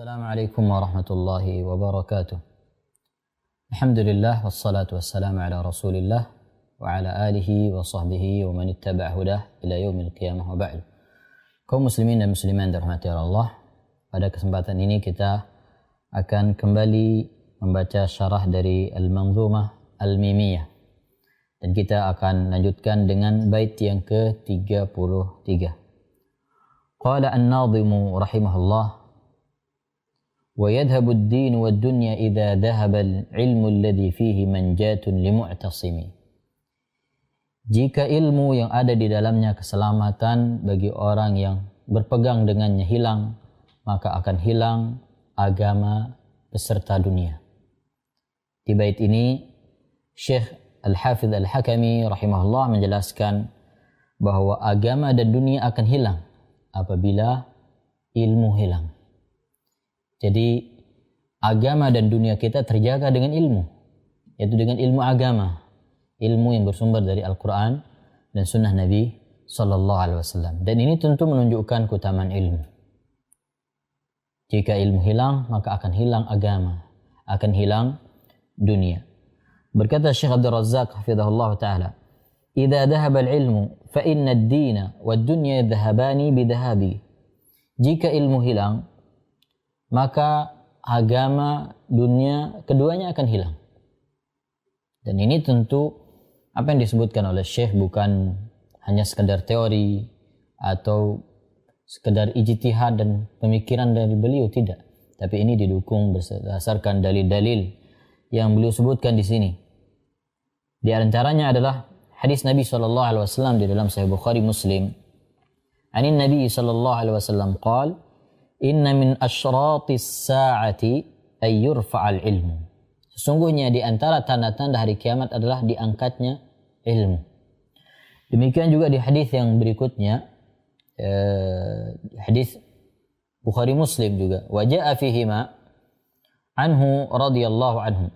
Assalamualaikum warahmatullahi wabarakatuh. Alhamdulillah wassalatu wassalamu ala Rasulillah wa ala alihi wa sahbihi wa man ittaba'a hudah ila yaumil qiyamah wa ba'du. Kaum muslimin dan muslimat dirahmati Allah, pada kesempatan ini kita akan kembali membaca syarah dari Al-Manzumah Al-Mimiyah. Dan kita akan lanjutkan dengan bait yang ke-33. Qala an-nadhimu rahimahullah: وَيَذْهَبُ الدِّينُ وَالدُّنْيَا إِذَا ذَهَبَ الْعِلْمُ الَّذِي فِيهِ مَنْجَاتٌ لِمُعْتَصِمِ. Jika ilmu yang ada di dalamnya keselamatan bagi orang yang berpegang dengannya hilang, maka akan hilang agama beserta dunia. Di bait ini Syekh Al-Hafidh Al-Hakami rahimahullah menjelaskan bahwa agama dan dunia akan hilang apabila ilmu hilang. Jadi agama dan dunia kita terjaga dengan ilmu, yaitu dengan ilmu agama, ilmu yang bersumber dari Al-Quran dan Sunnah Nabi Sallallahu Alaihi Wasallam. Dan ini tentu menunjukkan keutamaan ilmu. Jika ilmu hilang, maka akan hilang agama, akan hilang dunia. Berkata Syekh Abdul Razak hafizahullah taala, "Idza dhahaba al-ilmu fa inna ad-dina wad-dunya dhahabani bidhahabi." Jika ilmu hilang, maka agama, dunia, keduanya akan hilang. Dan ini tentu apa yang disebutkan oleh Syekh bukan hanya sekedar teori atau sekedar ijtihad dan pemikiran dari beliau, tidak. Tapi ini didukung berdasarkan dalil-dalil yang beliau sebutkan di sini. Di antaranya adalah hadis Nabi SAW di dalam Sahih Bukhari Muslim. Anin Nabi SAW qala: Inna min asyratis sa'ati ay yurfa'al ilmu. Sesungguhnya di antara tanda-tanda hari kiamat adalah diangkatnya ilmu. Demikian juga di hadis yang berikutnya, hadis Bukhari Muslim juga. Wa ja'a fihima anhu radhiyallahu anhu.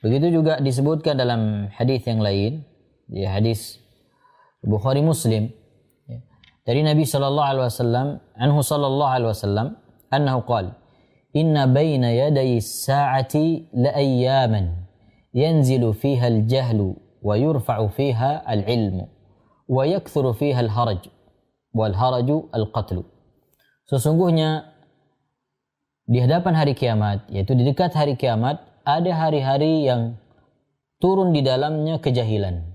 Begitu juga disebutkan dalam hadis yang lain, di hadis Bukhari Muslim, dari Nabi sallallahu alaihi wasallam, anhu sallallahu alaihi wasallam, annahu qala: "Inna baina yaday as-sa'ati la ayyaman yanzilu fiha al-jahlu wa yurfa'u fiha al-'ilmu wa yakthuru fiha al-haraj wal haraju al-qatlu." Sesungguhnya di hadapan hari kiamat, yaitu di dekat hari kiamat, ada hari-hari yang turun di dalamnya kejahilan.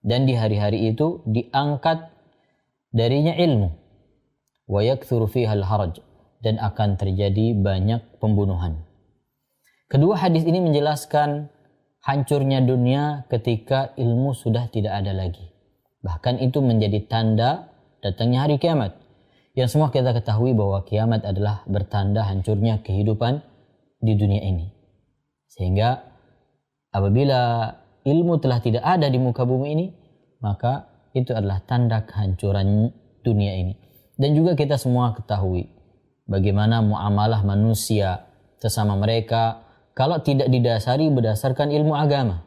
Dan di hari-hari itu diangkat darinya ilmu, wa yakthuru fiha al-haraj, dan akan terjadi banyak pembunuhan. Kedua hadis ini menjelaskan hancurnya dunia ketika ilmu sudah tidak ada lagi. Bahkan itu menjadi tanda datangnya hari kiamat. Yang semua kita ketahui bahwa kiamat adalah bertanda hancurnya kehidupan di dunia ini. Sehingga apabila ilmu telah tidak ada di muka bumi ini, maka itu adalah tanda kehancuran dunia ini. Dan juga kita semua ketahui bagaimana muamalah manusia sesama mereka kalau tidak didasari berdasarkan ilmu agama.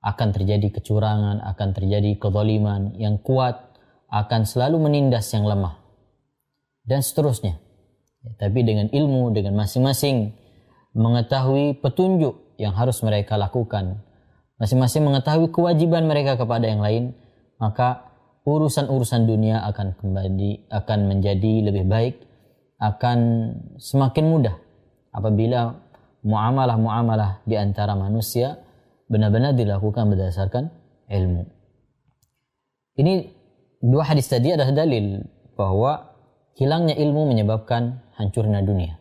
Akan terjadi kecurangan, akan terjadi kezaliman yang kuat, akan selalu menindas yang lemah. Dan seterusnya. Tapi dengan ilmu, dengan masing-masing mengetahui petunjuk yang harus mereka lakukan, masing-masing mengetahui kewajiban mereka kepada yang lain, maka urusan-urusan dunia akan menjadi lebih baik, akan semakin mudah apabila muamalah-muamalah di antara manusia benar-benar dilakukan berdasarkan ilmu. Ini dua hadis tadi adalah dalil bahwa hilangnya ilmu menyebabkan hancurnya dunia.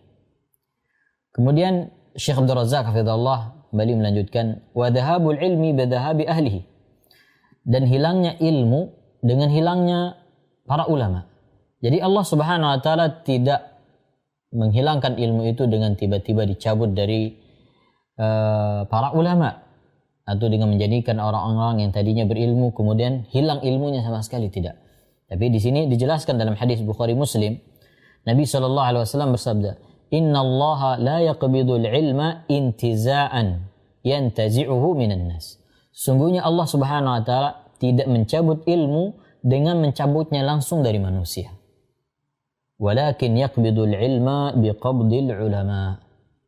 Kemudian Syekh Abdul Razak hafizahullah kembali melanjutkan, wa dhahabul ilmi bi dhahabi ahlihi. Dan hilangnya ilmu dengan hilangnya para ulama. Jadi Allah Subhanahu wa taala tidak menghilangkan ilmu itu dengan tiba-tiba dicabut dari para ulama, atau dengan menjadikan orang-orang yang tadinya berilmu kemudian hilang ilmunya sama sekali, tidak. Tapi di sini dijelaskan dalam hadis Bukhari Muslim, Nabi sallallahu alaihi wasallam bersabda, "Innallaha la yaqbidul ilma intiza'an yantazi'uhu minan nas." Sungguhnya Allah Subhanahu wa taala tidak mencabut ilmu dengan mencabutnya langsung dari manusia. walakin yaqbidul ilma biqabdil ulama.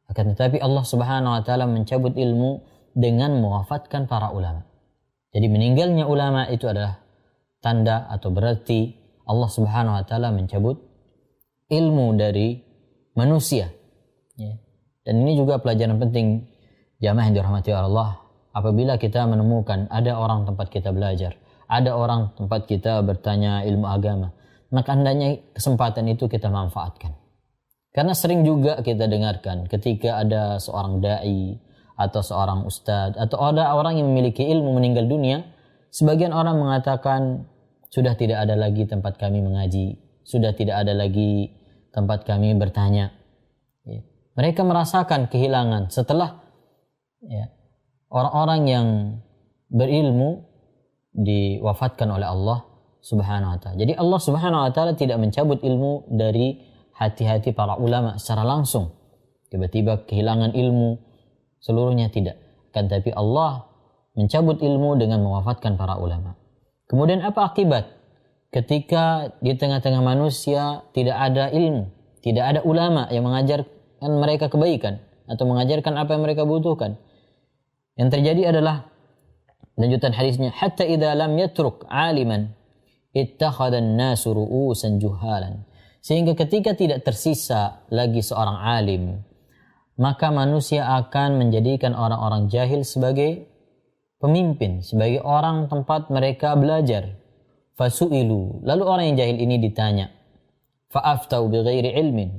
Akan tetapi Allah Subhanahu wa taala mencabut ilmu dengan mewafatkan para ulama. Jadi meninggalnya ulama itu adalah tanda atau berarti Allah Subhanahu wa taala mencabut ilmu dari manusia. Ya. Dan ini juga pelajaran penting jamaah yang dirahmati Allah. Apabila kita menemukan ada orang tempat kita belajar, ada orang tempat kita bertanya ilmu agama, maka hendaknya kesempatan itu kita manfaatkan. Karena sering juga kita dengarkan ketika ada seorang da'i atau seorang ustadz atau ada orang yang memiliki ilmu meninggal dunia, sebagian orang mengatakan sudah tidak ada lagi tempat kami mengaji, sudah tidak ada lagi tempat kami bertanya. Ya. Mereka merasakan kehilangan setelah orang-orang yang berilmu diwafatkan oleh Allah Subhanahu wa taala. Jadi Allah Subhanahu wa taala tidak mencabut ilmu dari hati-hati para ulama secara langsung. Tiba-tiba kehilangan ilmu seluruhnya tidak. Kan tapi Allah mencabut ilmu dengan mewafatkan para ulama. Kemudian apa akibat ketika di tengah-tengah manusia tidak ada ilmu, tidak ada ulama yang mengajarkan mereka kebaikan atau mengajarkan apa yang mereka butuhkan? Yang terjadi adalah lanjutan hadisnya, hatta idza lam yatruk aliman ittakhadha an-nasu ru'usan juhalan. Sehingga ketika tidak tersisa lagi seorang alim, maka manusia akan menjadikan orang-orang jahil sebagai pemimpin, sebagai orang tempat mereka belajar. Fasu'ilu, lalu orang yang jahil ini ditanya, fa'aftau bighairi ilmin,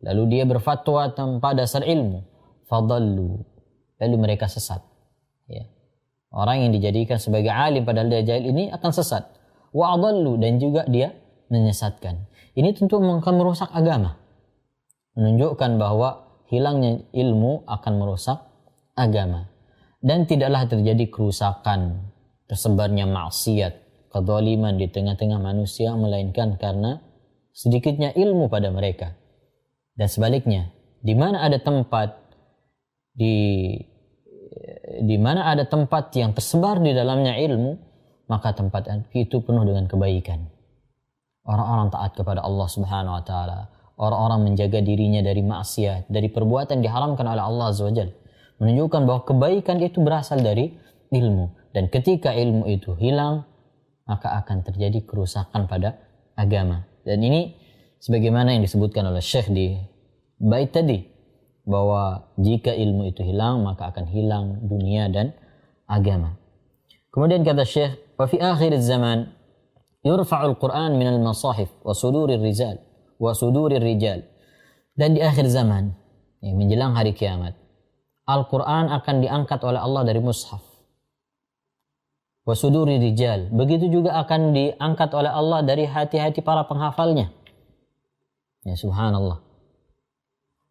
lalu dia berfatwa tanpa dasar ilmu. Fadallu, lalu mereka sesat. Ya. Orang yang dijadikan sebagai alim padahal dia jahil ini akan sesat. Wa adallu, dan juga dia menyesatkan. Ini tentu akan merusak agama. Menunjukkan bahwa hilangnya ilmu akan merusak agama. Dan tidaklah terjadi kerusakan, tersebarnya maksiat, kezaliman di tengah-tengah manusia, melainkan karena sedikitnya ilmu pada mereka. Dan sebaliknya, di mana ada tempat di mana ada tempat yang tersebar di dalamnya ilmu, maka tempat itu penuh dengan kebaikan. Orang-orang taat kepada Allah Subhanahu wa taala, orang-orang menjaga dirinya dari maksiat, dari perbuatan diharamkan oleh Allah Azza wa Jalla. Menunjukkan bahwa kebaikan itu berasal dari ilmu, dan ketika ilmu itu hilang, maka akan terjadi kerusakan pada agama. Dan ini sebagaimana yang disebutkan oleh Syekh di bait tadi, bahwa jika ilmu itu hilang maka akan hilang dunia dan agama. Kemudian kata Syekh, wa fi akhir zaman yurfa'ul Qur'an min al-masahif wa sudurir rijal. Dan di akhir zaman, menjelang hari kiamat, Al-Qur'an akan diangkat oleh Allah dari mushaf. Wa sudurir rijal, begitu juga akan diangkat oleh Allah dari hati-hati para penghafalnya. Ya subhanallah.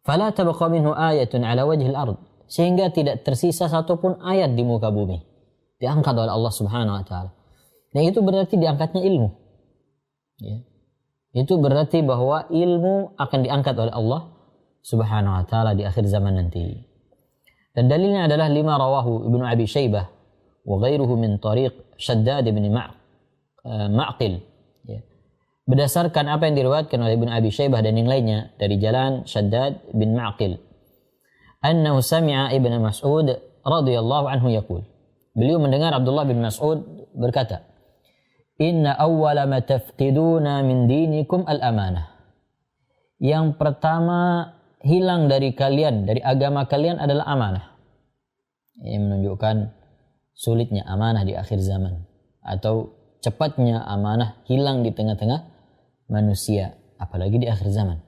Fala tabqa minhu ayatun ala wajhil ard, sehingga tidak tersisa satupun ayat di muka bumi, diangkat oleh Allah Subhanahu wa taala. Dan itu berarti diangkatnya ilmu. Ya. Itu berarti bahwa ilmu akan diangkat oleh Allah Subhanahu wa taala di akhir zaman nanti. Dan dalilnya adalah lima rawahu Ibnu Abi Syaibah wa ghairuhu min tariq Shaddad bin Ma'qil. Ya. Berdasarkan apa yang diriwayatkan oleh Ibnu Abi Syaibah dan yang lainnya dari jalan Shaddad bin Ma'qil, annahu sami'a Ibnu Mas'ud radhiyallahu anhu yaqul, beliau mendengar Abdullah bin Mas'ud berkata, inna awwala ma tafqiduna min dinikum al-amanah. Yang pertama hilang dari kalian, dari agama kalian adalah amanah. Ini menunjukkan sulitnya amanah di akhir zaman, atau cepatnya amanah hilang di tengah-tengah manusia, apalagi di akhir zaman.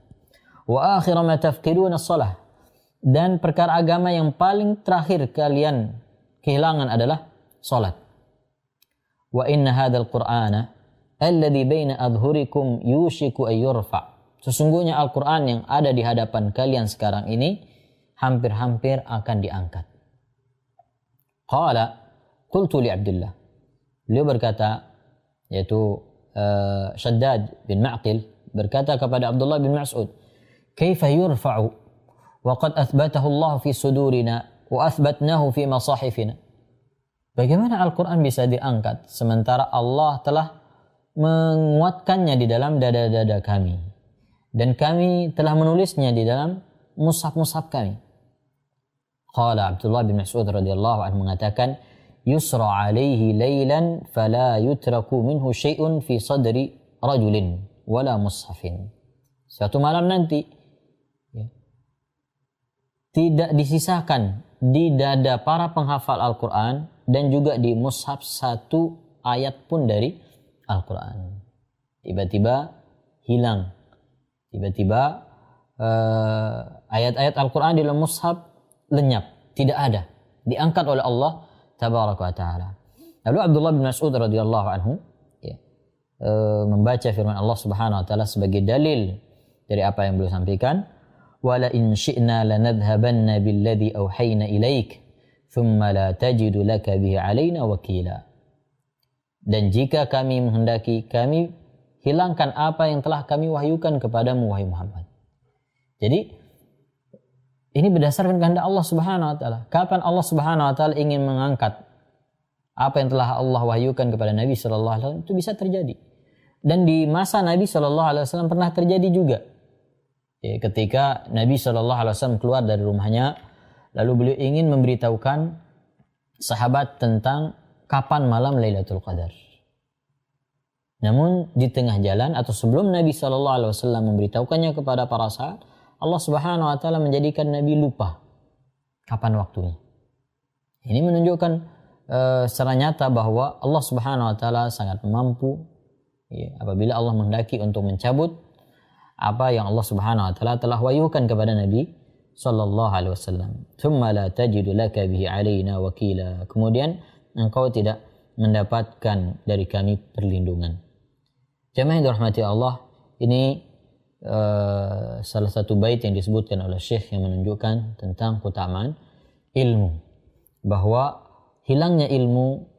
Wa akhir ma tafqiduna as-salah, dan perkara agama yang paling terakhir kalian kehilangan adalah salat. Wa inna hadzal qur'ana alladhi baina adhhurikum yushiku ay yurfa. Sesungguhnya Al-Qur'an yang ada di hadapan kalian sekarang ini hampir-hampir akan diangkat. Qala qultu li Abdullah, beliau berkata, yaitu Shaddad bin Ma'qil berkata kepada Abdullah bin Mas'ud, kaifa yurfa'u wa qad athbatahu Allah fi sudurina wa athbatnahu fi masahifina. Bagaimana Al-Quran bisa diangkat sementara Allah telah menguatkannya di dalam dada-dada kami, dan kami telah menulisnya di dalam mushaf-mushaf kami. Qala Abdullah bin Mas'ud radhiyallahu anhu mengatakan, yusra alaihi lailan fala yutraku minhu syai'un fi sadri rajulin wala mushafin. Suatu malam nanti tidak disisakan di dada para penghafal Al-Quran dan juga di mushaf satu ayat pun dari Al-Quran. Tiba-tiba hilang. Tiba-tiba ayat-ayat Al-Quran di dalam mushaf lenyap. Tidak ada. Diangkat oleh Allah Tabaraka wa Ta'ala. Lalu Abdullah bin Mas'ud radhiyallahu anhu membaca firman Allah Subhanahu wa Ta'ala sebagai dalil dari apa yang beliau sampaikan. Wala in syi'na lanadhhabanna billadhi awhayna ilaik thumma la tajidu laka bihi 'alaina wakila. Dan jika kami menghendaki, kami hilangkan apa yang telah kami wahyukan kepadamu wahai Muhammad. Jadi ini berdasarkan kehendak Allah Subhanahu wa Ta'ala. Kapan Allah Subhanahu wa Ta'ala ingin mengangkat apa yang telah Allah wahyukan kepada Nabi sallallahu alaihi wasallam, itu bisa terjadi. Dan di masa Nabi sallallahu alaihi wasallam pernah terjadi juga. Ketika Nabi SAW keluar dari rumahnya, lalu beliau ingin memberitahukan sahabat tentang kapan malam Lailatul Qadar. Namun di tengah jalan atau sebelum Nabi SAW memberitahukannya kepada para sahabat, Allah Subhanahu Wa Taala menjadikan Nabi lupa kapan waktunya. Ini menunjukkan secara nyata bahwa Allah Subhanahu Wa Taala sangat mampu apabila Allah menghendaki untuk mencabut apa yang Allah Subhanahu wa Ta'ala telah wahyukan kepada Nabi sallallahu alaihi wasallam. Tsumma la tajidu laka bihi 'alaina wakila. Kemudian engkau tidak mendapatkan dari kami perlindungan. Jemaah yang dirahmati Allah, ini salah satu bait yang disebutkan oleh Syekh yang menunjukkan tentang keutamaan ilmu. Bahwa hilangnya ilmu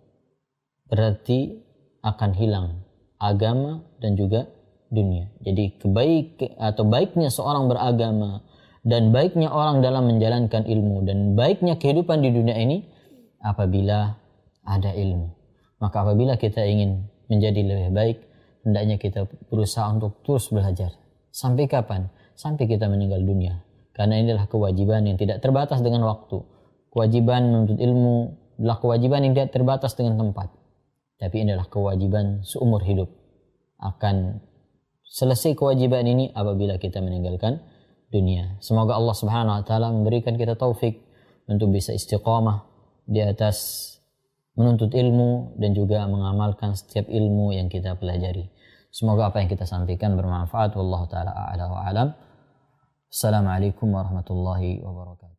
berarti akan hilang agama dan juga dunia. Jadi baiknya seorang beragama dan baiknya orang dalam menjalankan ilmu dan baiknya kehidupan di dunia ini apabila ada ilmu. Maka apabila kita ingin menjadi lebih baik, hendaknya kita berusaha untuk terus belajar. Sampai kapan? Sampai kita meninggal dunia. Karena inilah kewajiban yang tidak terbatas dengan waktu. Kewajiban menuntut ilmu adalah kewajiban yang tidak terbatas dengan tempat. Tapi inilah kewajiban seumur hidup. Akan selesai kewajiban ini apabila kita meninggalkan dunia. Semoga Allah Subhanahu wa Ta'ala memberikan kita taufik untuk bisa istiqamah di atas menuntut ilmu dan juga mengamalkan setiap ilmu yang kita pelajari. Semoga apa yang kita sampaikan bermanfaat. Wallahu ta'ala a'la wa a'lam. Assalamualaikum warahmatullahi wabarakatuh.